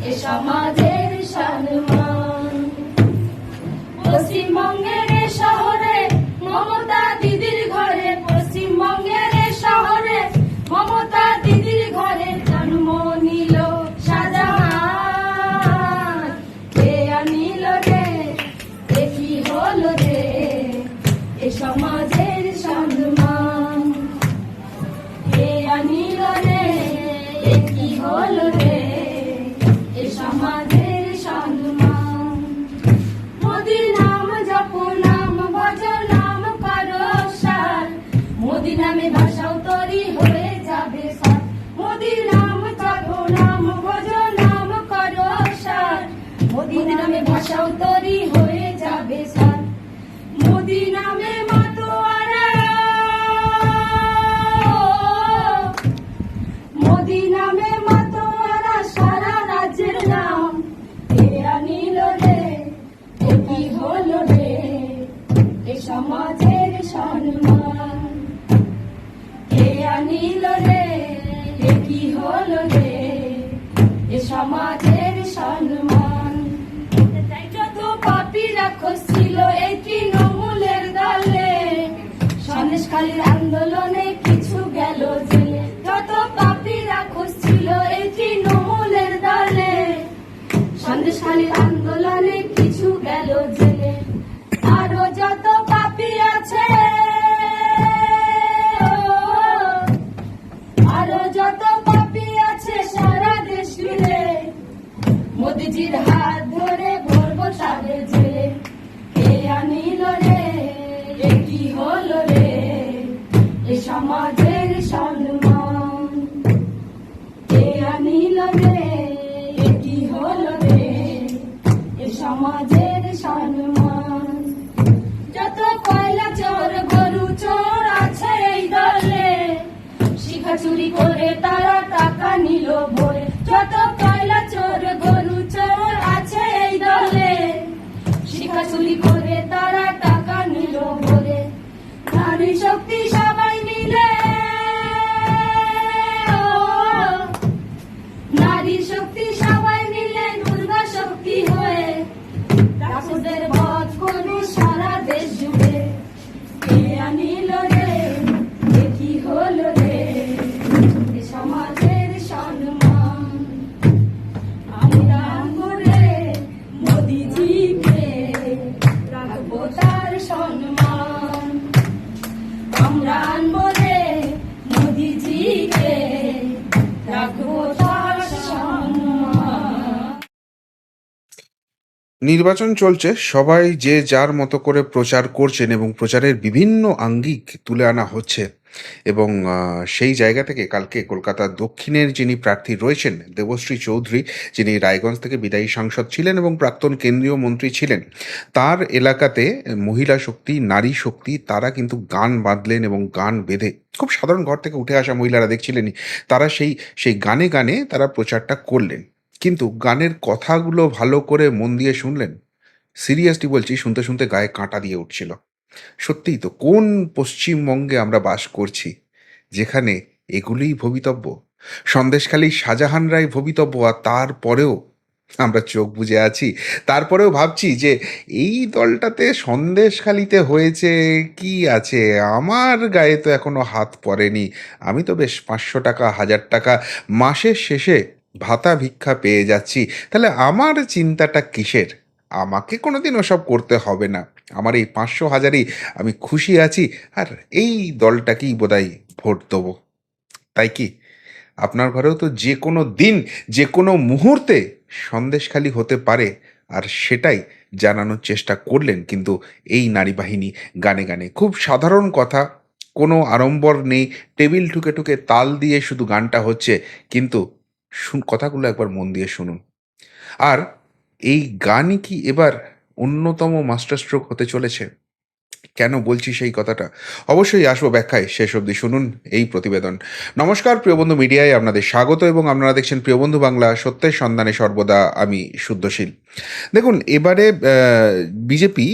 এ সমাজের সম্মান। পশ্চিমবঙ্গের শহরে মমতা দিদির ঘরে, পশ্চিমবঙ্গের শহরে মমতা দিদির ঘরে জন্ম নিল শাহজাহান। কে আনিল রে, এ কি হলো রে, এ সমাজের সম্মান। কে আনিল রে, এ কি হলো রে, এ সমাজের সম্মান। মোদি নাম জপ, নাম ভজ, নাম করো সার, মোদি নামে ভাষাও তরি হয়ে যাবে সার। মোদি নাম জপ, নাম ভজ, নাম করো সার, মোদি নামে ভাষাও তরি হয়ে যাবে সার। মোদি নামে মাতোয়ারা, মোদি নামে মাতোয়ারা সারা রাজ্যের নাম। কে আনিল রে, এ কি হলো রে, এ সমাজের সম্মান। কে আনিল রে, এ কি হলো রে, এ সমাজের সম্মান। যত পাপীরা খসছিল এই তৃণমূলের দলে, সন্দেশখালীর আন্দোলনে কিছু গেল জেলে। যত পাপীরা খসছিল এই তৃণমূলের দলে, সন্দেশখালীর আন্দোলনে কিছু গেল জেলে। আরো যত পাপী আছে, আরো যত পাপী আছে সারা দেশ জুড়ে, মোদিজির হাত ধরে ভরবো তাদের জেলে। কে আনিল রে, এ কি হলো রে, এ সমাজের সম্মান। কে আনিল রে, এ কি হলো রে, এ সমাজের সম্মান। যত কয়লা চোর গরু চোর আছে এই দলে, শিখা চুরি করে তারা টাকা নিল ভরে। যত কয়লা চোর গরু চোর আছে এই দলে, শিখা চুরি করে তারা টাকা নিল ভরে। নারী শক্তি সবাই মিলে, নারী শক্তি সবাই মিলে দুর্গা শক্তি হয়ে রাক্ষসদের বধ করবে সারা দেশ জুড়ে। কে আনিল রে, এ কি হলো রে, এ সমাজের সম্মান। আমরা আনবো রে মোদিজিকে, রাখবো তার সম্মান। আমরা আনবো রে মোদিজিকে, রাখবো তার সম্মান। নির্বাচন চলছে, সবাই যে যার মতো করে প্রচার করছেন এবং প্রচারের বিভিন্ন আঙ্গিক তুলে আনা হচ্ছে। এবং সেই জায়গা থেকে কালকে কলকাতার দক্ষিণের যিনি প্রার্থী রয়েছেন দেবশ্রী চৌধুরী, যিনি রায়গঞ্জ থেকে বিদায়ী সাংসদ ছিলেন এবং প্রাক্তন কেন্দ্রীয় মন্ত্রী ছিলেন, তার এলাকাতে মহিলা শক্তি, নারী শক্তি তারা কিন্তু গান বাঁধলেন এবং গান বেঁধে খুব সাধারণ ঘর থেকে উঠে আসা মহিলারা দেখছিলেনই, তারা সেই সেই গানে গানে তারা প্রচারটা করলেন। কিন্তু গানের কথাগুলো ভালো করে মন দিয়ে শুনলেন, সিরিয়াসলি বলছি, শুনতে শুনতে গায়ে কাঁটা দিয়ে উঠছিল। সত্যিই তো, কোন পশ্চিমবঙ্গে আমরা বাস করছি যেখানে এগুলোই ভবিতব্য? সন্দেশখালী শাহজাহানরাই ভবিতব্য, আর তারপরেও আমরা চোখ বুজে আছি। তারপরেও ভাবছি যে এই দলটাতে সন্দেশখালীতে হয়েছে কি আছে, আমার গায়ে তো এখনো হাত পড়েনি। আমি তো বেশ 500 টাকা, 1000 টাকা মাসের শেষে ভাতা ভিক্ষা পেয়ে যাচ্ছি। তাহলে আমার চিন্তাটা কিসের? আমাকে কোনোদিন ওসব করতে হবে না। আমার এই 500 হাজারেই আমি খুশি আছি, আর এই দলটাকেই বোধহয় ভোট দেবো। তাই কি আপনার ঘরেও তো যে কোনো দিন, যে কোনো মুহূর্তে সন্দেশখালী হতে পারে, আর সেটাই জানানোর চেষ্টা করলেন কিন্তু এই নারী বাহিনী গানে গানে। খুব সাধারণ কথা, কোনো আড়ম্বর নেই, টেবিল ঠুকে ঠুকে তাল দিয়ে শুধু গানটা হচ্ছে, কিন্তু কথাগুলো একবার মন দিয়ে শুনুন। আর এই গানই কি এবার অন্যতম মাস্টার স্ট্রোক হতে চলেছে? কেন বলছি সেই কথাটা অবশ্যই আসবো ব্যাখ্যায়, শেষ অবধি শুনুন এই প্রতিবেদন। নমস্কার প্রিয়বন্ধু মিডিয়ায় আপনাদের স্বাগত, এবং আপনারা দেখছেন প্রিয়বন্ধু বাংলা, সত্যের সন্ধানে সর্বদা আমি শুদ্ধশীল। দেখুন, এবারে বিজেপি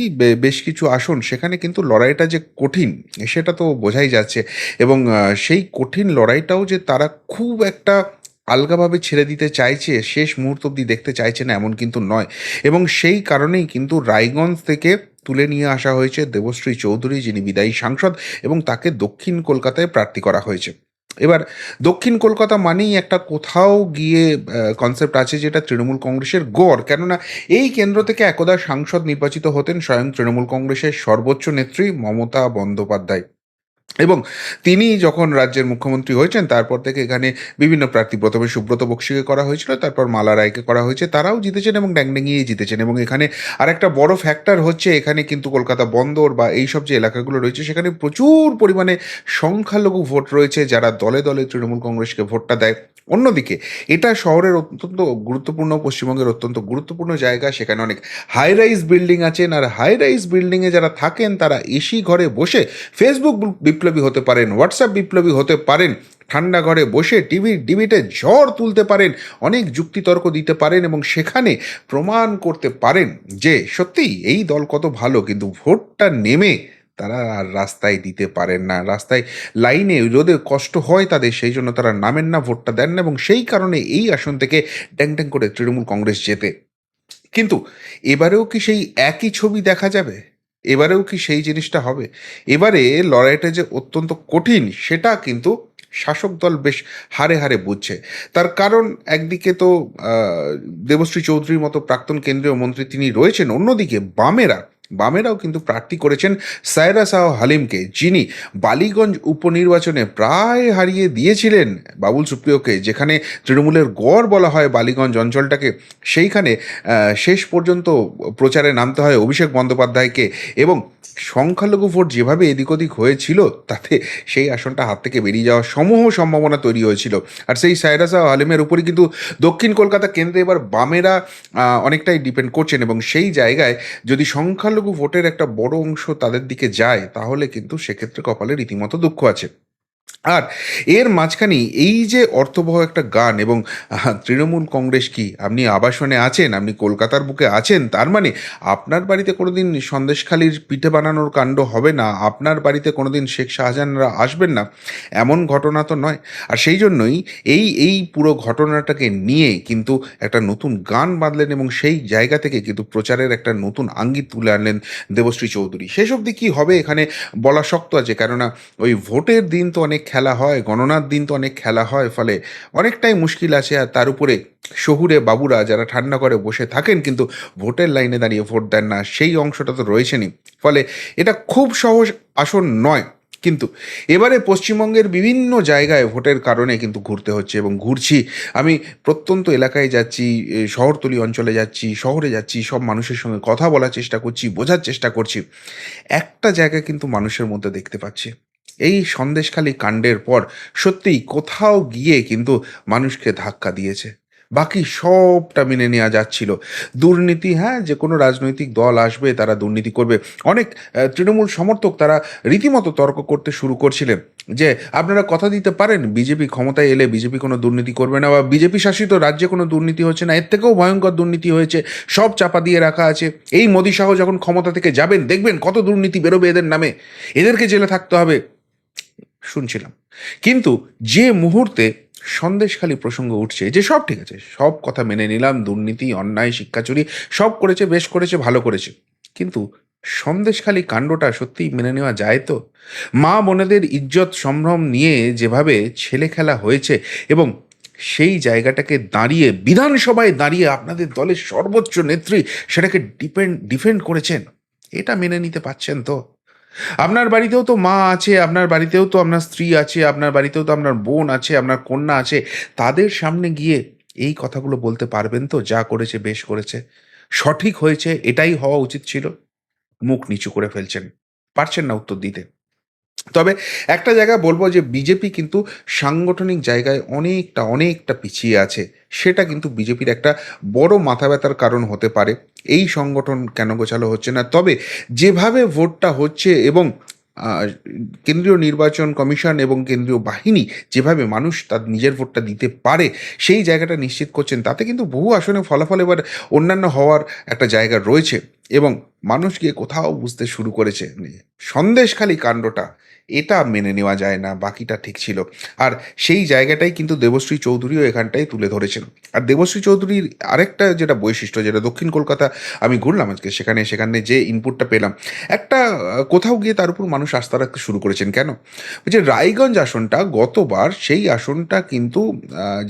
বেশ কিছু আসন, সেখানে কিন্তু লড়াইটা যে কঠিন সেটা তো বোঝাই যাচ্ছে, এবং সেই কঠিন লড়াইটাও যে তারা খুব একটা আলগাভাবে ছেড়ে দিতে চাইছে, শেষ মুহূর্ত অবধি দেখতে চাইছে না এমন কিন্তু নয়। এবং সেই কারণেই কিন্তু রায়গঞ্জ থেকে তুলে নিয়ে আসা হয়েছে দেবশ্রী চৌধুরী, যিনি বিদায়ী সাংসদ, এবং তাকে দক্ষিণ কলকাতায় প্রার্থী করা হয়েছে। এবার দক্ষিণ কলকাতা মানেই একটা কোথাও গিয়ে কনসেপ্ট আছে যেটা তৃণমূল কংগ্রেসের গড়। কেননা এই কেন্দ্র থেকে একদা সাংসদ নির্বাচিত হতেন স্বয়ং তৃণমূল কংগ্রেসের সর্বোচ্চ নেত্রী মমতা বন্দ্যোপাধ্যায়। এবং তিনি যখন রাজ্যের মুখ্যমন্ত্রী হয়েছেন তারপর থেকে এখানে বিভিন্ন প্রার্থী, প্রথমে সুব্রত বক্সিকে করা হয়েছিল, তারপর মালা রায়কে করা হয়েছে, তারাও জিতেছেন এবং ড্যাংড্যাঙিয়েই জিতেছেন। এবং এখানে আরেকটা বড় ফ্যাক্টর হচ্ছে, এখানে কিন্তু কলকাতা বন্দর বা এইসব যে এলাকাগুলো রয়েছে সেখানে প্রচুর পরিমাণে সংখ্যালঘু ভোট রয়েছে, যারা দলে দলে তৃণমূল কংগ্রেসকে ভোটটা দেয়। অন্যদিকে এটা শহরের অত্যন্ত গুরুত্বপূর্ণ, পশ্চিমবঙ্গের অত্যন্ত গুরুত্বপূর্ণ জায়গা, সেখানে অনেক হাই রাইজ বিল্ডিং আছেন, আর হাই রাইজ বিল্ডিংয়ে যারা থাকেন তারা এসি ঘরে বসে ফেসবুক বিপ্লবী হতে পারেন, হোয়াটসঅ্যাপ বিপ্লবী হতে পারেন, ঠান্ডা ঘরে বসে ডিবিটে ঝড় তুলতে পারেন, অনেক যুক্তিতর্ক দিতে পারেন এবং সেখানে প্রমাণ করতে পারেন যে সত্যিই এই দল কত ভালো, কিন্তু ভোটটা নেমে তারা আর রাস্তায় দিতে পারেন না, রাস্তায় লাইনে রোদে কষ্ট হয় তাদের, সেই জন্য তারা নামেন না, ভোটটা দেন না, এবং সেই কারণে এই আসন থেকে ট্যাং ট্যাং করে তৃণমূল কংগ্রেস জেতে। কিন্তু এবারেও কি সেই একই ছবি দেখা যাবে? এবারেও কি সেই জিনিসটা হবে? এবারে লড়াইটা যে অত্যন্ত কঠিন সেটা কিন্তু শাসক দল বেশ হাড়ে হাড়ে বুঝছে। তার কারণ একদিকে তো দেবশ্রী চৌধুরীর মতো প্রাক্তন কেন্দ্রীয় মন্ত্রী তিনি রয়েছেন, অন্যদিকে বামেরাও কিন্তু প্রার্থী করেছেন সায়রা শাহ হালিমকে, যিনি বালিগঞ্জ উপনির্বাচনে প্রায় হারিয়ে দিয়েছিলেন বাবুল সুপ্রিয়কে, যেখানে তৃণমূলের গড় বলা হয় বালিগঞ্জ অঞ্চলটাকে। সেইখানে শেষ পর্যন্ত প্রচারে নামতে হয় অভিষেক বন্দ্যোপাধ্যায়কে, এবং সংখ্যালঘু ভোট যেভাবে এদিক ওদিক হয়েছিল তাতে সেই আসনটা হাত থেকে বেরিয়ে যাওয়ার সমূহ সম্ভাবনা তৈরি হয়েছিল। আর সেই সায়রা শাহ আলিমের উপরই কিন্তু দক্ষিণ কলকাতা কেন্দ্রে এবার বামেরা অনেকটাই ডিপেন্ড করছেন, এবং সেই জায়গায় যদি সংখ্যালঘু ভোটের একটা বড় অংশ তাদের দিকে যায় তাহলে কিন্তু সেক্ষেত্রে কপালে রীতিমতো দুঃখ আছে। আর এর মাঝখানে এই যে অর্থবহ একটা গান, এবং তৃণমূল কংগ্রেস কি, আপনি আবাসনে আছেন, আপনি কলকাতার বুকে আছেন, তার মানে আপনার বাড়িতে কোনোদিন সন্দেশখালির পিঠে বানানোর কাণ্ড হবে না, আপনার বাড়িতে কোনোদিন শেখ শাহজাহানরা আসবেন না, এমন ঘটনা তো নয়। আর সেই জন্যই এই পুরো ঘটনাটাকে নিয়ে কিন্তু একটা নতুন গান বাঁধলেন, এবং সেই জায়গা থেকে কিন্তু প্রচারের একটা নতুন আঙ্গিক তুলে আনলেন দেবশ্রী চৌধুরী। শেষ অবধি কী হবে এখানে বলা শক্ত আছে, কেননা ওই ভোটের দিন তো অনেক খেলা হয়, গণনার দিন তো অনেক খেলা হয়, ফলে অনেকটাই মুশকিল আছে। আর তার উপরে শহুরে বাবুরা যারা ঠান্ডা করে বসে থাকেন কিন্তু ভোটের লাইনে দাঁড়িয়ে ভোট দেন না, সেই অংশটা তো রয়েছেনই। ফলে এটা খুব সহজ আসন নয়। কিন্তু এবারে পশ্চিমবঙ্গের বিভিন্ন জায়গায় ভোটের কারণে কিন্তু ঘুরতে হচ্ছে, এবং ঘুরছি আমি, প্রত্যন্ত এলাকায় যাচ্ছি, শহরতলি অঞ্চলে যাচ্ছি, শহরে যাচ্ছি, সব মানুষের সঙ্গে কথা বলার চেষ্টা করছি, বোঝার চেষ্টা করছি। একটা জায়গা কিন্তু মানুষের মধ্যে দেখতে পাচ্ছি, এই সন্দেশখালী কাণ্ডের পর সত্যিই কোথাও গিয়ে কিন্তু মানুষকে ধাক্কা দিয়েছে। বাকি সবটা মেনে নেওয়া যাচ্ছিল। দুর্নীতি, হ্যাঁ, যে কোনো রাজনৈতিক দল আসবে তারা দুর্নীতি করবে। অনেক তৃণমূল সমর্থক তারা রীতিমতো তর্ক করতে শুরু করছিলেন যে আপনারা কথা দিতে পারেন বিজেপি ক্ষমতায় এলে বিজেপি কোনো দুর্নীতি করবে না, বা বিজেপি শাসিত রাজ্যে কোনো দুর্নীতি হচ্ছে না, এর থেকেও ভয়ঙ্কর দুর্নীতি হয়েছে, সব চাপা দিয়ে রাখা আছে, এই মোদি শাহ যখন ক্ষমতা থেকে যাবেন দেখবেন কত দুর্নীতি বেরোবে এদের নামে, এদেরকে জেলে থাকতে হবে, শুনছিলাম। কিন্তু যে মুহূর্তে সন্দেশখালী প্রসঙ্গ উঠছে, যে সব ঠিক আছে, সব কথা মেনে নিলাম, দুর্নীতি, অন্যায়, শিক্ষা চুরি সব করেছে, বেশ করেছে, ভালো করেছে, কিন্তু সন্দেশখালী কাণ্ডটা সত্যিই মেনে নেওয়া যায় তো? মা বোনেদের ইজ্জত সম্ভ্রম নিয়ে যেভাবে ছেলে খেলা হয়েছে, এবং সেই জায়গাটাকে দাঁড়িয়ে বিধানসভায় দাঁড়িয়ে আপনাদের দলের সর্বোচ্চ নেত্রী সেটাকে ডিফেন্ড করেছেন, এটা মেনে নিতে পারছেন তো? আপনার বাড়িতেও তো মা আছে, আপনার বাড়িতেও তো আপনার স্ত্রী আছে, আপনার বাড়িতেও তো আপনার বোন আছে, আপনার কন্যা আছে, তাদের সামনে গিয়ে এই কথাগুলো বলতে পারবেন তো, যা করেছে বেশ করেছে, সঠিক হয়েছে, এটাই হওয়া উচিত ছিল? মুখ নিচু করে ফেলছেন, পারছেন না উত্তর দিতে। তবে একটা জায়গা বলবো যে বিজেপি কিন্তু সাংগঠনিক জায়গায় অনেকটা পিছিয়ে আছে, সেটা কিন্তু বিজেপির একটা বড় মাথা ব্যথার কারণ হতে পারে। এই সংগঠন কেন গোছালো হচ্ছে না? তবে যেভাবে ভোটটা হচ্ছে, এবং আহ, কেন্দ্রীয় নির্বাচন কমিশন এবং কেন্দ্রীয় বাহিনী যেভাবে মানুষ তার নিজের ভোটটা দিতে পারে সেই জায়গাটা নিশ্চিত করছেন, তাতে কিন্তু বহু আসনে ফলাফল এবার অন্যান্য হওয়ার একটা জায়গা রয়েছে। এবং মানুষ গিয়ে কোথাও বুঝতে শুরু করেছে সন্দেশখালি কাণ্ডটা এটা মেনে নেওয়া যায় না, বাকিটা ঠিক ছিল। আর সেই জায়গাটাই কিন্তু দেবশ্রী চৌধুরীও এখানটাই তুলে ধরেছেন। আর দেবশ্রী চৌধুরীর আরেকটা যেটা বৈশিষ্ট্য, যেটা দক্ষিণ কলকাতা আমি ঘুরলাম আজকে, সেখানে যে ইনপুটটা পেলাম, একটা কোথাও গিয়ে তার উপর মানুষ আস্থা রাখতে শুরু করেছেন। কেন? ওই যে রায়গঞ্জ আসনটা গতবার, সেই আসনটা কিন্তু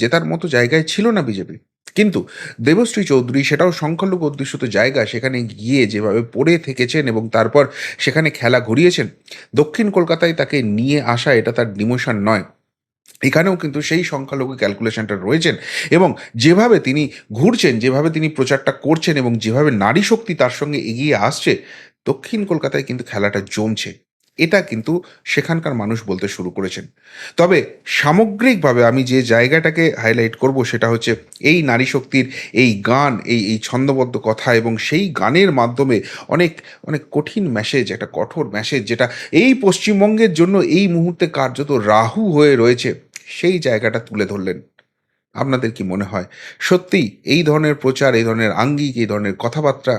জেতার মতো জায়গায় ছিল না বিজেপি, কিন্তু দেবশ্রী চৌধুরী সেটাও সংখ্যালঘু অধ্যুষিত জায়গা, সেখানে গিয়ে যেভাবে পড়ে থেকেছেন এবং তারপর সেখানে খেলা ঘুরিয়েছেন, দক্ষিণ কলকাতায় তাকে নিয়ে আসা এটা তার ডিমোশন নয়। এখানেও কিন্তু সেই সংখ্যালঘু ক্যালকুলেশনটা রয়েছেন এবং যেভাবে তিনি ঘুরছেন, যেভাবে তিনি প্রচারটা করছেন এবং যেভাবে নারী শক্তি তার সঙ্গে এগিয়ে আসছে, দক্ষিণ কলকাতায় কিন্তু খেলাটা জমছে। এটা কিন্তু সেখানকার মানুষ বলতে শুরু করেছেন। তবে সামগ্রিকভাবে আমি যে জায়গাটাকে হাইলাইট করব সেটা হচ্ছে এই নারী শক্তির এই গান, এই ছন্দবদ্ধ কথা এবং সেই গানের মাধ্যমে অনেক অনেক কঠিন মেসেজ, একটা কঠোর মেসেজ, যেটা এই পশ্চিমবঙ্গের জন্য এই মুহূর্তে কার্যত রাহু হয়ে রয়েছে, সেই জায়গাটা তুলে ধরলেন। আপনাদের কি মনে হয় সত্যিই এই ধরনের প্রচার, এই ধরনের আঙ্গিক, এই ধরনের কথাবার্তা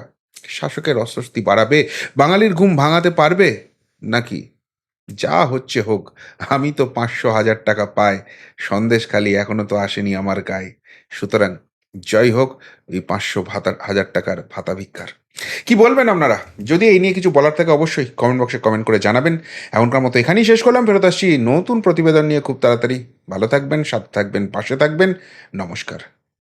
শাসকের অস্বস্তি বাড়াবে, বাঙালির ঘুম ভাঙাতে পারবে, নাকি যা হচ্ছে হোক, আমি তো ৫০০,০০০ টাকা পাই, সন্দেশখালি এখনো তো আসেনি আমার গায়ে, সুতরাং জয় হোক ওই ৫০০,০০০ টাকার ভাতা ভিক্ষার। কি বলবেন আপনারা? যদি এই নিয়ে কিছু বলার থাকে অবশ্যই কমেন্ট বক্সে কমেন্ট করে জানাবেন। এখনকার মতো এখানেই শেষ করলাম, ফেরত আসছি নতুন প্রতিবেদন নিয়ে খুব তাড়াতাড়ি। ভালো থাকবেন, সাথে থাকবেন, পাশে থাকবেন। নমস্কার।